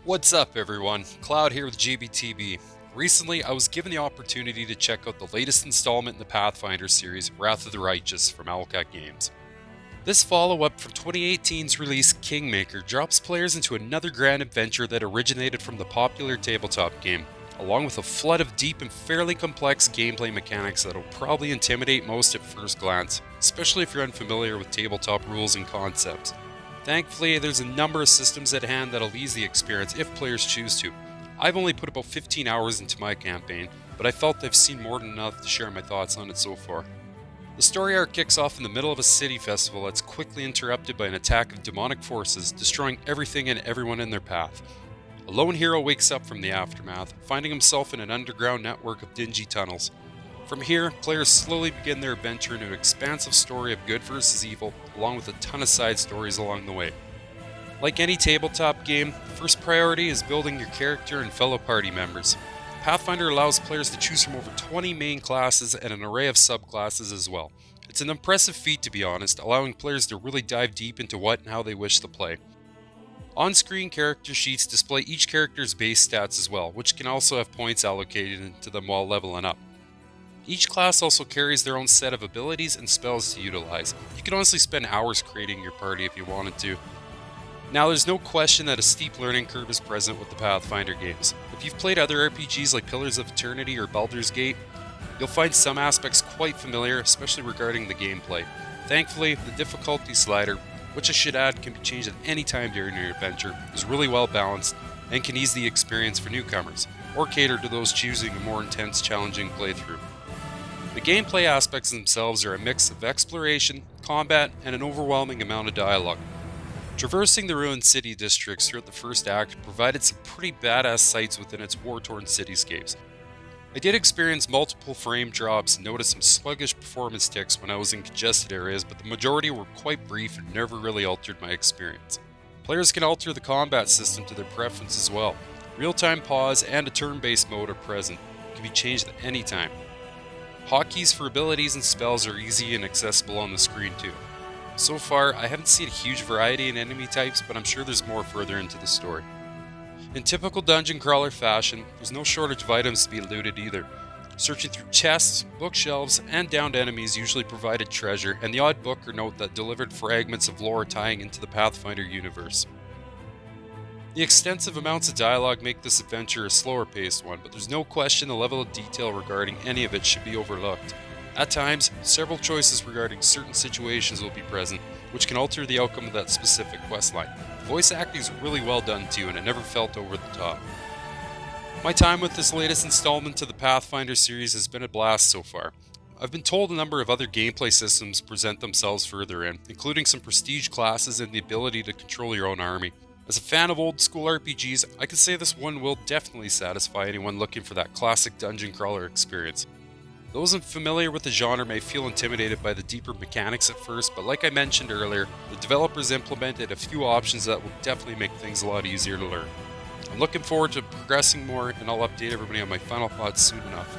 What's up, everyone? Cloud here with GBTB. Recently, I was given the opportunity to check out the latest installment in the Pathfinder series, Wrath of the Righteous, from Owlcat Games. This follow-up from 2018's release, Kingmaker, drops players into another grand adventure that originated from the popular tabletop game, along with a flood of deep and fairly complex gameplay mechanics that'll probably intimidate most at first glance, especially if you're unfamiliar with tabletop rules and concepts. Thankfully, there's a number of systems at hand that'll ease the experience if players choose to. I've only put about 15 hours into my campaign, but I felt I've seen more than enough to share my thoughts on it so far. The story arc kicks off in the middle of a city festival that's quickly interrupted by an attack of demonic forces, destroying everything and everyone in their path. A lone hero wakes up from the aftermath, finding himself in an underground network of dingy tunnels. From here, players slowly begin their adventure into an expansive story of good versus evil, along with a ton of side stories along the way. Like any tabletop game, first priority is building your character and fellow party members. Pathfinder allows players to choose from over 20 main classes and an array of subclasses as well. It's an impressive feat, to be honest, allowing players to really dive deep into what and how they wish to play. On-screen character sheets display each character's base stats as well, which can also have points allocated into them while leveling up. Each class also carries their own set of abilities and spells to utilize. You can honestly spend hours creating your party if you wanted to. Now, there's no question that a steep learning curve is present with the Pathfinder games. If you've played other RPGs like Pillars of Eternity or Baldur's Gate, you'll find some aspects quite familiar, especially regarding the gameplay. Thankfully, the difficulty slider, which I should add can be changed at any time during your adventure, is really well balanced and can ease the experience for newcomers, or cater to those choosing a more intense, challenging playthrough. The gameplay aspects themselves are a mix of exploration, combat, and an overwhelming amount of dialogue. Traversing the ruined city districts throughout the first act provided some pretty badass sights within its war-torn cityscapes. I did experience multiple frame drops and noticed some sluggish performance ticks when I was in congested areas, but the majority were quite brief and never really altered my experience. Players can alter the combat system to their preference as well. Real-time pause and a turn-based mode are present. It can be changed at any time. Hotkeys for abilities and spells are easy and accessible on the screen too. So far, I haven't seen a huge variety in enemy types, but I'm sure there's more further into the story. In typical dungeon crawler fashion, there's no shortage of items to be looted either. Searching through chests, bookshelves, and downed enemies usually provided treasure, and the odd book or note that delivered fragments of lore tying into the Pathfinder universe. The extensive amounts of dialogue make this adventure a slower paced one, but there's no question the level of detail regarding any of it should be overlooked. At times, several choices regarding certain situations will be present, which can alter the outcome of that specific questline. Voice acting is really well done too, and it never felt over the top. My time with this latest installment to the Pathfinder series has been a blast so far. I've been told a number of other gameplay systems present themselves further in, including some prestige classes and the ability to control your own army. As a fan of old school RPGs, I can say this one will definitely satisfy anyone looking for that classic dungeon crawler experience. Those unfamiliar with the genre may feel intimidated by the deeper mechanics at first, but like I mentioned earlier, the developers implemented a few options that will definitely make things a lot easier to learn. I'm looking forward to progressing more, and I'll update everybody on my final thoughts soon enough.